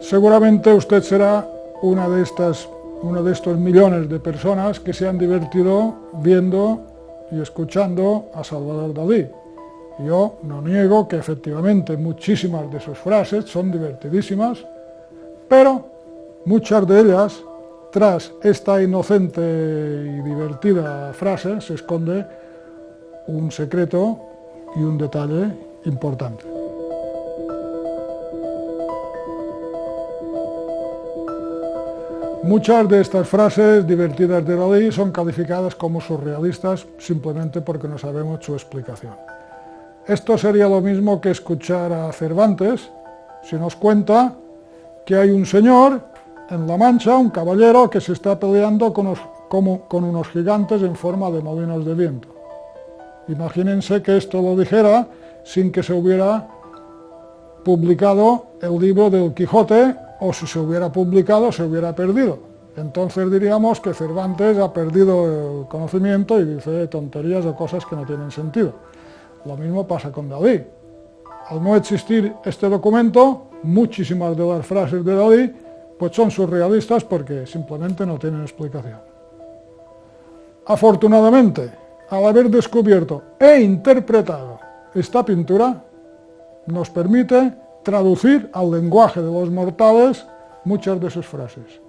Seguramente usted será uno de estos millones de personas que se han divertido viendo y escuchando a Salvador Dalí. Yo no niego que efectivamente muchísimas de sus frases son divertidísimas, pero muchas de ellas, tras esta inocente y divertida frase, se esconde un secreto y un detalle importante. Muchas de estas frases divertidas de Dalí son calificadas como surrealistas simplemente porque no sabemos su explicación. Esto sería lo mismo que escuchar a Cervantes si nos cuenta que hay un señor en La Mancha, un caballero que se está peleando con unos gigantes en forma de molinos de viento. Imagínense que esto lo dijera sin que se hubiera publicado el libro del Quijote, o si se hubiera publicado se hubiera perdido. Entonces diríamos que Cervantes ha perdido el conocimiento y dice tonterías o cosas que no tienen sentido. Lo mismo pasa con Dalí. Al no existir este documento, muchísimas de las frases de Dalí pues son surrealistas porque simplemente no tienen explicación. Afortunadamente, al haber descubierto e interpretado esta pintura, nos permite traducir al lenguaje de los mortales muchas de sus frases.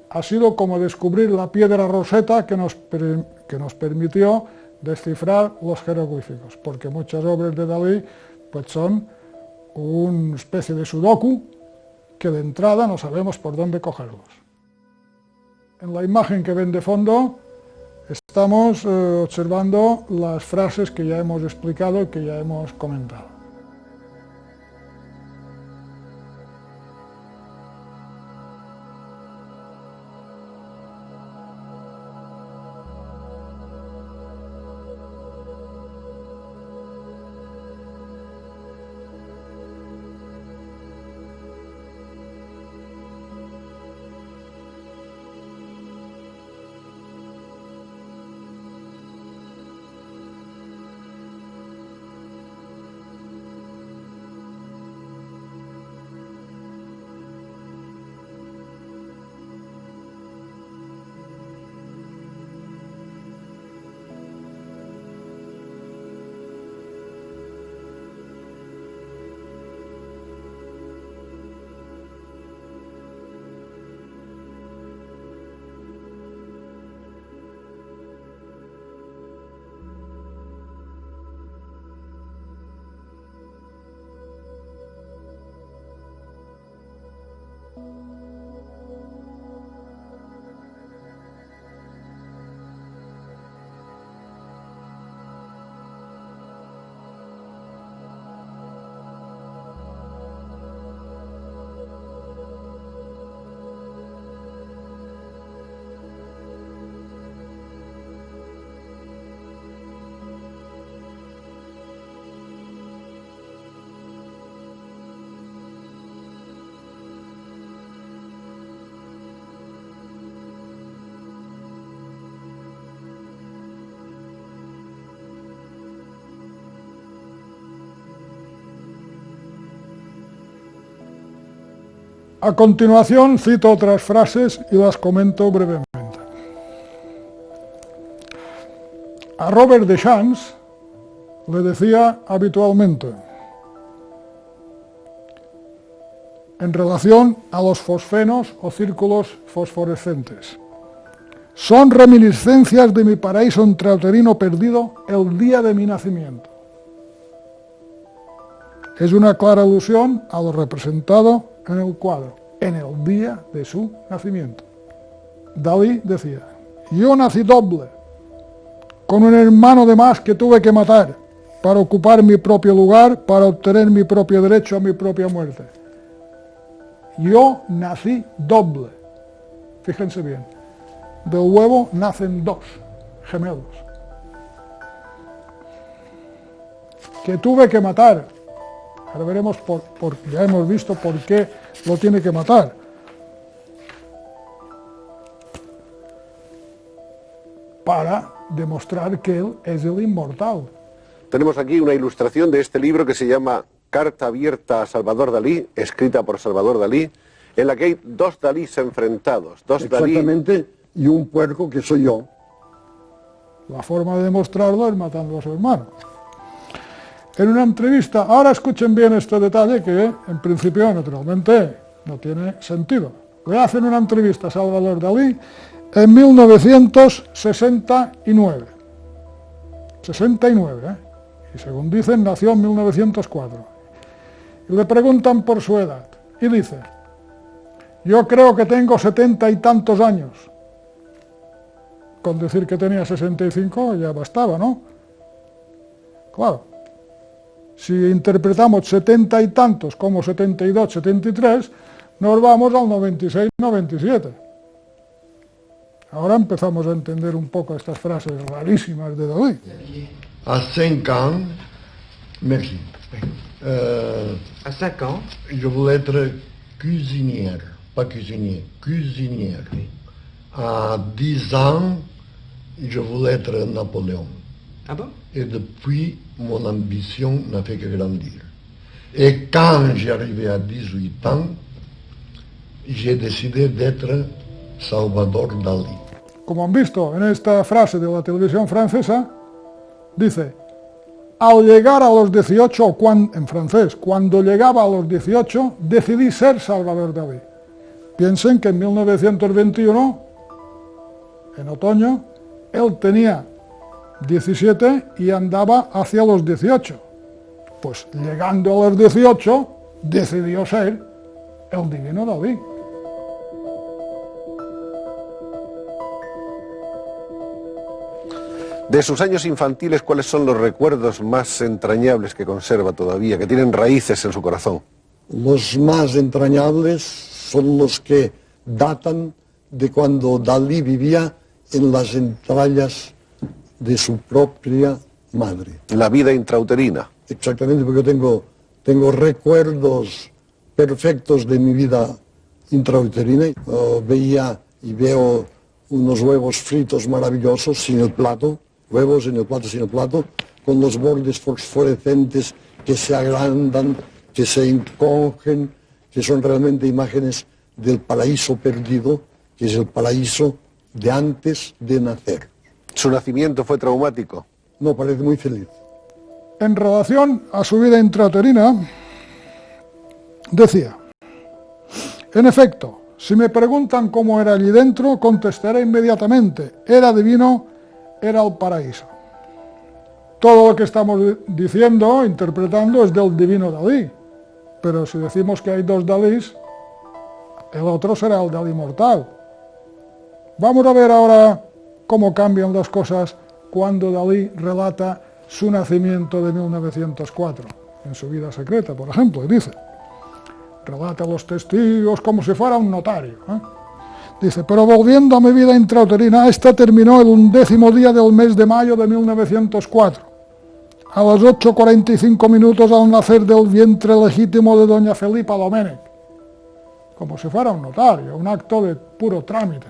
Ha sido como descubrir la piedra Rosetta que nos permitió descifrar los jeroglíficos, porque muchas obras de Dalí pues son una especie de sudoku que de entrada no sabemos por dónde cogerlos. En la imagen que ven de fondo estamos observando las frases que ya hemos explicado y que ya hemos comentado. A continuación cito otras frases y las comento brevemente. A Robert Deschamps le decía habitualmente, en relación a los fosfenos o círculos fosforescentes: son reminiscencias de mi paraíso intrauterino perdido el día de mi nacimiento. Es una clara alusión a lo representado en el cuadro, en el día de su nacimiento. Dalí decía, yo nací doble, con un hermano de más que tuve que matar para ocupar mi propio lugar, para obtener mi propio derecho a mi propia muerte. Yo nací doble. Fíjense bien, del huevo nacen dos gemelos, que tuve que matar. Ahora veremos, ya hemos visto por qué lo tiene que matar. Para demostrar que él es el inmortal. Tenemos aquí una ilustración de este libro que se llama Carta abierta a Salvador Dalí, escrita por Salvador Dalí, en la que hay dos Dalís enfrentados. Exactamente, y un puerco que soy yo. La forma de demostrarlo es matando a su hermano. En una entrevista, ahora escuchen bien este detalle que en principio naturalmente no tiene sentido. Le hacen una entrevista a Salvador Dalí en 1969. 69, ¿eh? Y según dicen, nació en 1904. Y le preguntan por su edad. Y dice, yo creo que tengo 70 y tantos años. Con decir que tenía 65 ya bastaba, ¿no? Claro. Si interpretamos 70 y tantos como 72, 73, nos vamos al 96, 97. Ahora empezamos a entender un poco estas frases rarísimas de Dalí. À 5 ans, merci. À 5 ans, Je voulais être cuisinière, pas cuisinier, cuisinière. À 10 ans, je voulais être Napoléon. ah bon? Et depuis, mon ambition n'a fait que grandir. Et quand j'ai arrivé à 18 ans, j'ai décidé d'être Salvador Dalí. Como han visto en esta frase de la televisión francesa, dice, al llegar a los 18, en francés, cuando llegaba a los 18, decidí ser Salvador Dalí. Piensen que en 1921, en otoño, él tenía 17 y andaba hacia los 18. Pues llegando a los 18, decidió ser el divino Dalí. De sus años infantiles, ¿cuáles son los recuerdos más entrañables que conserva todavía, que tienen raíces en su corazón? Los más entrañables son los que datan de cuando Dalí vivía en las entrañas de su propia madre. La vida intrauterina. Exactamente, porque yo tengo recuerdos perfectos de mi vida intrauterina. Veía y veo unos huevos fritos maravillosos sin el plato, huevos en el plato sin el plato, con los bordes fosforescentes que se agrandan, que se encogen, que son realmente imágenes del paraíso perdido, que es el paraíso de antes de nacer. ¿Su nacimiento fue traumático? No, parece muy feliz. En relación a su vida intrauterina, decía, en efecto, si me preguntan cómo era allí dentro, contestaré inmediatamente, era divino, era el paraíso. Todo lo que estamos diciendo, interpretando, es del divino Dalí, pero si decimos que hay dos Dalís, el otro será el Dalí mortal. Vamos a ver ahora cómo cambian las cosas cuando Dalí relata su nacimiento de 1904, en su vida secreta, por ejemplo, y dice, relata a los testigos como si fuera un notario. Dice, pero volviendo a mi vida intrauterina, esta terminó el 11º día del mes de mayo de 1904, a las 8:45 minutos al nacer del vientre legítimo de doña Felipa Domènech, como si fuera un notario, un acto de puro trámite.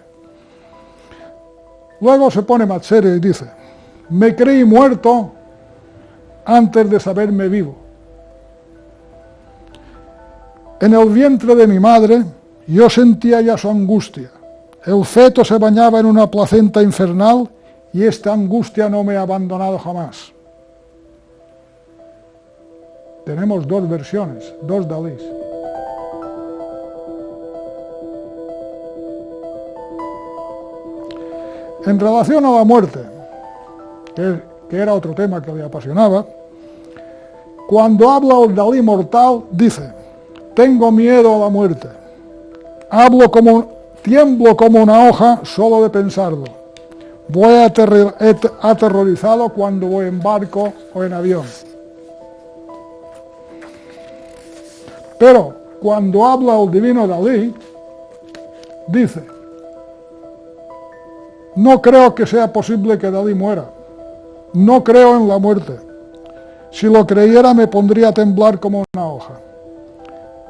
Luego se pone más serio y dice, me creí muerto antes de saberme vivo. En el vientre de mi madre yo sentía ya su angustia. El feto se bañaba en una placenta infernal y esta angustia no me ha abandonado jamás. Tenemos dos versiones, dos Dalís. En relación a la muerte, que era otro tema que le apasionaba, cuando habla el Dalí mortal, dice, tengo miedo a la muerte, tiemblo como una hoja solo de pensarlo, voy aterrorizado cuando voy en barco o en avión. Pero cuando habla el divino Dalí, dice, no creo que sea posible que Dalí muera. No creo en la muerte. Si lo creyera me pondría a temblar como una hoja.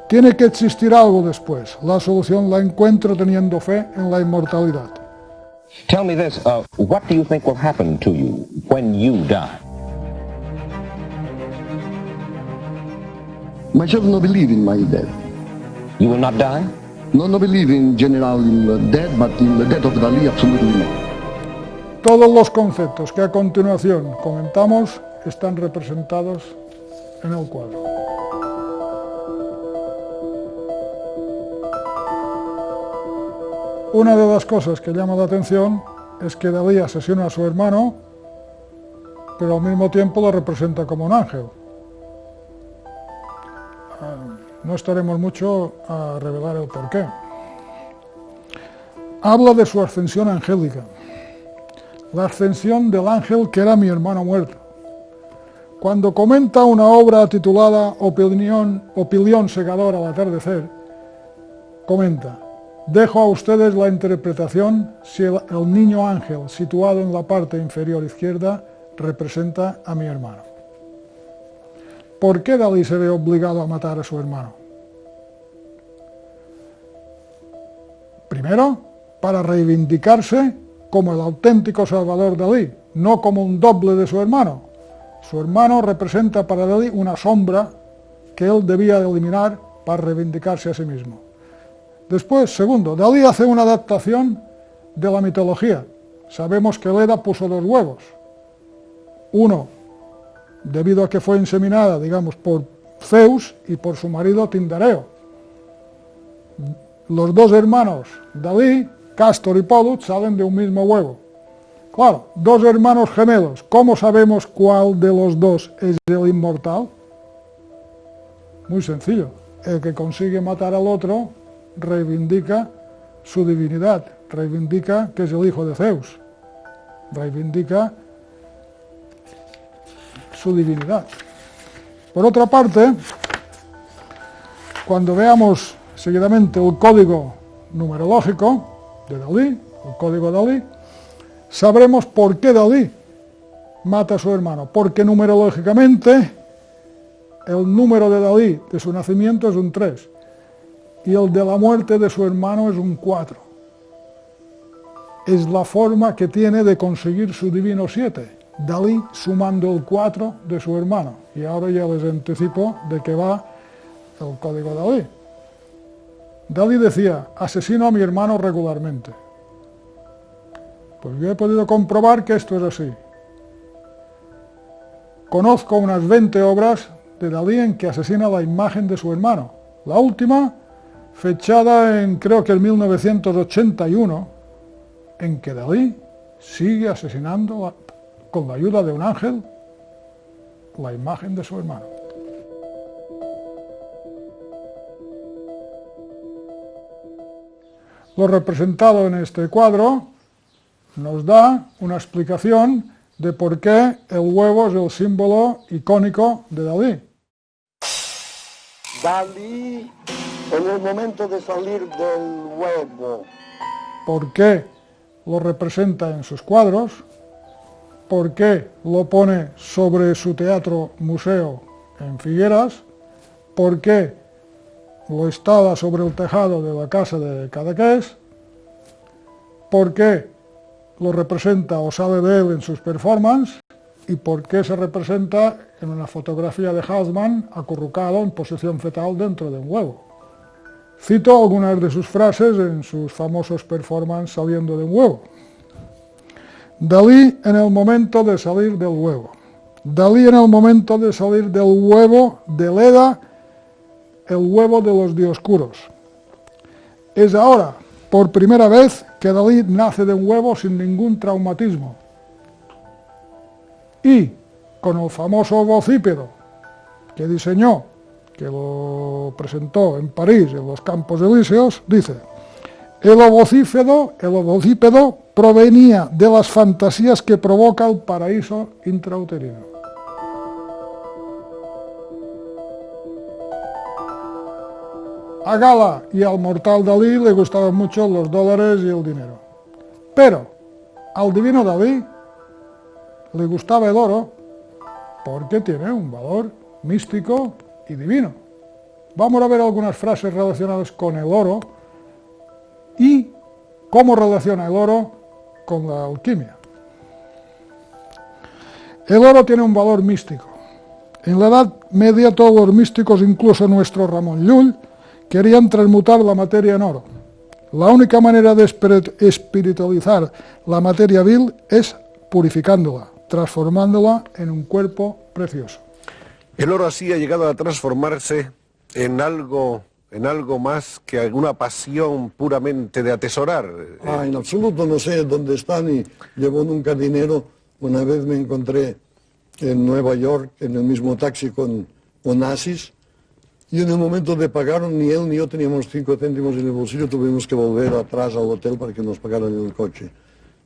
Tiene que existir algo después. La solución la encuentro teniendo fe en la inmortalidad. Tell me this, what do you think will happen to you when you die? Myself no believe in my death. You will not die? No believe in general in the death, but in the death of Dalí, absolutely no. Todos los conceptos que a continuación comentamos están representados en el cuadro. Una de las cosas que llama la atención es que Dalí asesina a su hermano, pero al mismo tiempo lo representa como un ángel. No estaremos mucho a revelar el porqué. Habla de su ascensión angélica, la ascensión del ángel que era mi hermano muerto. Cuando comenta una obra titulada Opinión segador al atardecer, comenta: dejo a ustedes la interpretación si el niño ángel situado en la parte inferior izquierda representa a mi hermano. ¿Por qué Dalí se ve obligado a matar a su hermano? Primero, para reivindicarse como el auténtico Salvador Dalí, no como un doble de su hermano. Su hermano representa para Dalí una sombra que él debía eliminar para reivindicarse a sí mismo. Después, segundo, Dalí hace una adaptación de la mitología. Sabemos que Leda puso 2 huevos. Uno, debido a que fue inseminada, digamos, por Zeus y por su marido Tindareo. Los 2 hermanos, Dalí, Castor y Pollux, salen de un mismo huevo. Claro, 2 hermanos gemelos. ¿Cómo sabemos cuál de los 2 es el inmortal? Muy sencillo. El que consigue matar al otro reivindica su divinidad, reivindica que es el hijo de Zeus, reivindica su divinidad. Por otra parte, cuando veamos seguidamente el código numerológico de Dalí, el código Dalí, sabremos por qué Dalí mata a su hermano, porque numerológicamente el número de Dalí de su nacimiento es un 3 y el de la muerte de su hermano es un 4. Es la forma que tiene de conseguir su divino 7, Dalí sumando el 4 de su hermano. Y ahora ya les anticipo de qué va el código Dalí. Dalí decía: asesino a mi hermano regularmente. Pues yo he podido comprobar que esto es así. Conozco unas 20 obras de Dalí en que asesina la imagen de su hermano. La última, fechada en creo que en 1981, en que Dalí sigue asesinando con la ayuda de un ángel la imagen de su hermano. Lo representado en este cuadro nos da una explicación de por qué el huevo es el símbolo icónico de Dalí. Dalí, en el momento de salir del huevo. ¿Por qué lo representa en sus cuadros? ¿Por qué lo pone sobre su teatro museo en Figueras? ¿Por qué lo instala sobre el tejado de la casa de Cadaqués? ¿Por qué lo representa o sale de él en sus performances? ¿Y por qué se representa en una fotografía de Haussmann acurrucado en posición fetal dentro de un huevo? Cito algunas de sus frases en sus famosos performances saliendo de un huevo. Dalí en el momento de salir del huevo. Dalí en el momento de salir del huevo de Leda, el huevo de los dioscuros. Es ahora, por primera vez, que Dalí nace de un huevo sin ningún traumatismo. Y con el famoso ovocípedo que diseñó, que lo presentó en París, en los Campos Elíseos, dice: el ovocípedo provenía de las fantasías que provoca el paraíso intrauterino. A Gala y al mortal Dalí le gustaban mucho los dólares y el dinero. Pero al divino Dalí le gustaba el oro porque tiene un valor místico y divino. Vamos a ver algunas frases relacionadas con el oro y cómo relaciona el oro con la alquimia. El oro tiene un valor místico. En la Edad Media todos los místicos, incluso nuestro Ramon Llull, querían transmutar la materia en oro. La única manera de espiritualizar la materia vil es purificándola, transformándola en un cuerpo precioso. El oro así ha llegado a transformarse en algo más que alguna pasión puramente de atesorar. En absoluto no sé dónde está ni llevo nunca dinero. Una vez me encontré en Nueva York en el mismo taxi con Onassis y en el momento de pagar ni él ni yo teníamos 5 céntimos en el bolsillo, tuvimos que volver atrás al hotel para que nos pagaran el coche.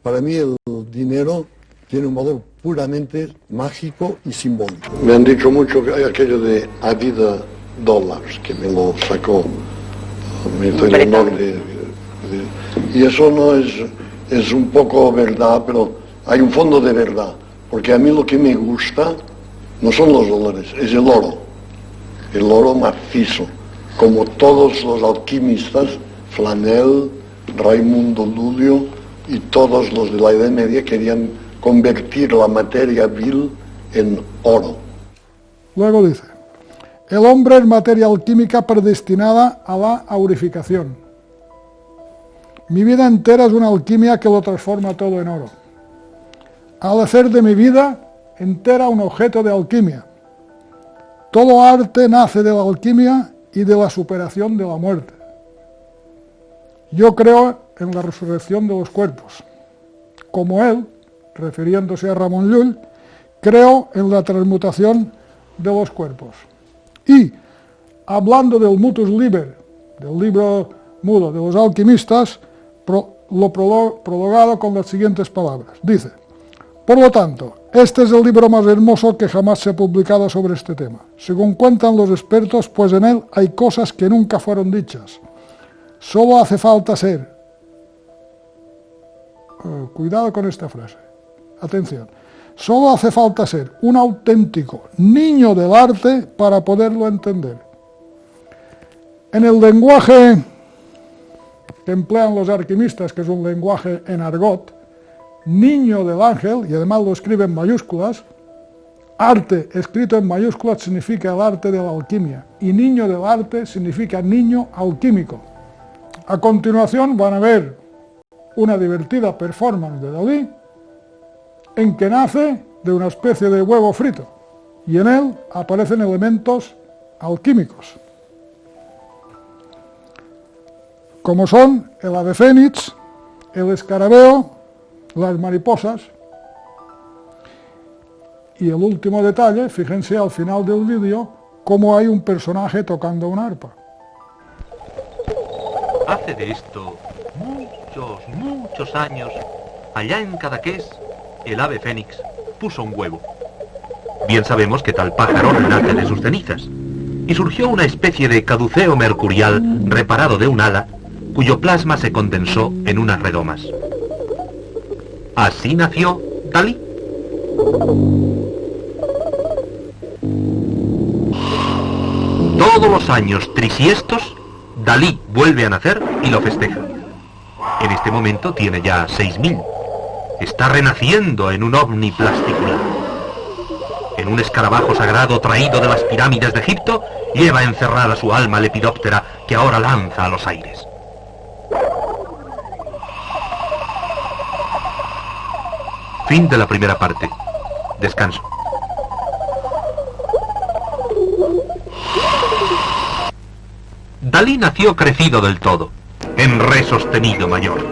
Para mí el dinero tiene un valor puramente mágico y simbólico. Me han dicho mucho que hay aquello de Avida Dollars, que me lo sacó, me hizo el honor y eso no es un poco verdad, pero hay un fondo de verdad, porque a mí lo que me gusta no son los dólares, es el oro macizo, como todos los alquimistas, Flanel, Raimundo Lulio y todos los de la Edad Media querían convertir la materia vil en oro. Luego dice, el hombre es materia alquímica predestinada a la aurificación. Mi vida entera es una alquimia que lo transforma todo en oro. Al hacer de mi vida entera un objeto de alquimia. Todo arte nace de la alquimia y de la superación de la muerte. Yo creo en la resurrección de los cuerpos. Como él, refiriéndose a Ramon Llull, creo en la transmutación de los cuerpos. Y, hablando del Mutus Liber, del libro mudo de los alquimistas, lo prologado con las siguientes palabras. Dice, por lo tanto, este es el libro más hermoso que jamás se ha publicado sobre este tema. Según cuentan los expertos, pues en él hay cosas que nunca fueron dichas. Solo hace falta ser... cuidado con esta frase. Atención. Solo hace falta ser un auténtico niño del arte para poderlo entender. En el lenguaje que emplean los alquimistas, que es un lenguaje en argot, niño del ángel, y además lo escribe en mayúsculas, arte escrito en mayúsculas significa el arte de la alquimia, y niño del arte significa niño alquímico. A continuación van a ver una divertida performance de Dalí, en que nace de una especie de huevo frito, y en él aparecen elementos alquímicos, como son el ave fénix, el escarabeo, las mariposas, y el último detalle, fíjense al final del vídeo, cómo hay un personaje tocando una arpa. Hace de esto muchos años, allá en Cadaqués, el ave fénix puso un huevo. Bien sabemos que tal pájaro renace de sus cenizas, y surgió una especie de caduceo mercurial reparado de un ala, cuyo plasma se condensó en unas redomas. Así nació Dalí. Todos los años trisiestos, Dalí vuelve a nacer y lo festeja. En este momento tiene ya 6.000. Está renaciendo en un ovni plasticular. En un escarabajo sagrado traído de las pirámides de Egipto, lleva encerrada su alma lepidóptera que ahora lanza a los aires. Fin de la primera parte. Descanso. Dalí nació crecido del todo, en re sostenido mayor.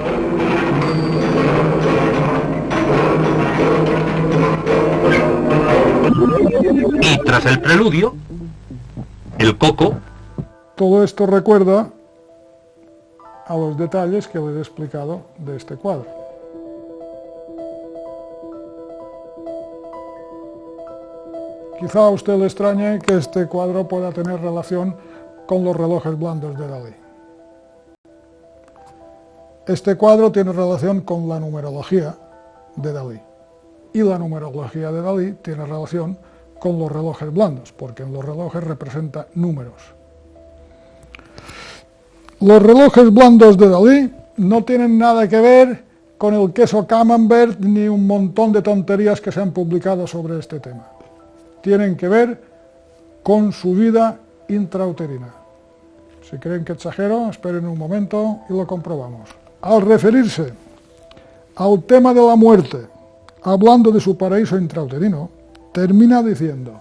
Y tras el preludio, el coco. Todo esto recuerda a los detalles que les he explicado de este cuadro. Quizá a usted le extrañe que este cuadro pueda tener relación con los relojes blandos de Dalí. Este cuadro tiene relación con la numerología de Dalí. Y la numerología de Dalí tiene relación con los relojes blandos, porque en los relojes representa números. Los relojes blandos de Dalí no tienen nada que ver con el queso camembert ni un montón de tonterías que se han publicado sobre este tema. Tienen que ver con su vida intrauterina. Si creen que exagero, esperen un momento y lo comprobamos. Al referirse al tema de la muerte, hablando de su paraíso intrauterino, termina diciendo: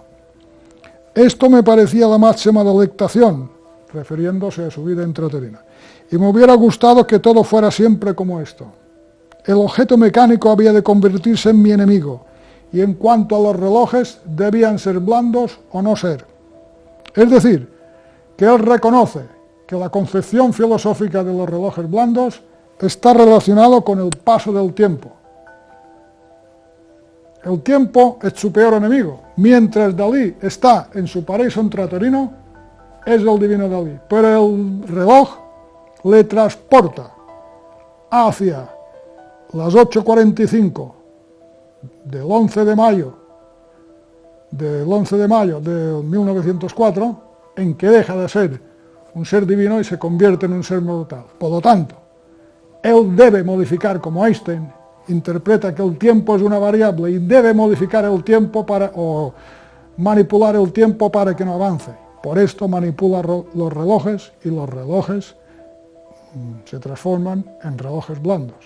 esto me parecía la máxima delectación, refiriéndose a su vida intrauterina, y me hubiera gustado que todo fuera siempre como esto. El objeto mecánico había de convertirse en mi enemigo, y en cuanto a los relojes, debían ser blandos o no ser. Es decir, que él reconoce que la concepción filosófica de los relojes blandos está relacionado con el paso del tiempo. El tiempo es su peor enemigo. Mientras Dalí está en su paraíso intrauterino, es el divino Dalí. Pero el reloj le transporta hacia las 8:45 del 11 de mayo de 1904, en que deja de ser un ser divino y se convierte en un ser mortal. Por lo tanto, él debe modificar, como Einstein interpreta que el tiempo es una variable y debe modificar el tiempo o manipular el tiempo para que no avance. Por esto manipula los relojes y los relojes se transforman en relojes blandos.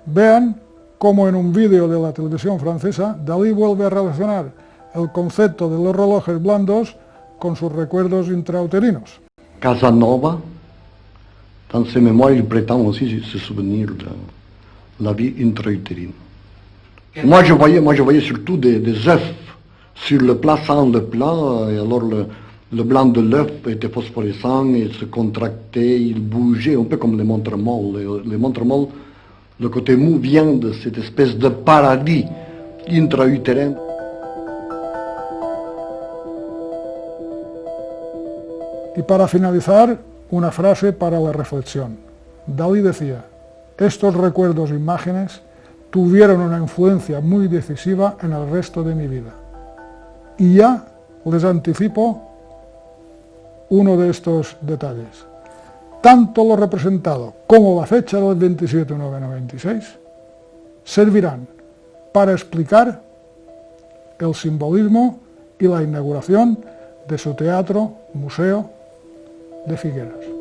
Vean cómo en un vídeo de la televisión francesa, Dalí vuelve a relacionar el concepto de los relojes blandos con sus recuerdos intrauterinos. Casanova, dans ses mémoires, il prétend aussi se souvenir de la vie intra-utérine. Moi je voyais surtout des œufs sur le plat sans le plat, et alors le blanc de l'œuf était phosphorescent et se contractait, il bougeait, un peu comme les montres molles. Les montres molles, le côté mou vient de cette espèce de paradis intra-utérin. Y para finalizar, una frase para la reflexión. Dalí decía: estos recuerdos e imágenes tuvieron una influencia muy decisiva en el resto de mi vida. Y ya les anticipo uno de estos detalles. Tanto lo representado como la fecha del 27/9/96 servirán para explicar el simbolismo y la inauguración de su teatro museo de Figueras.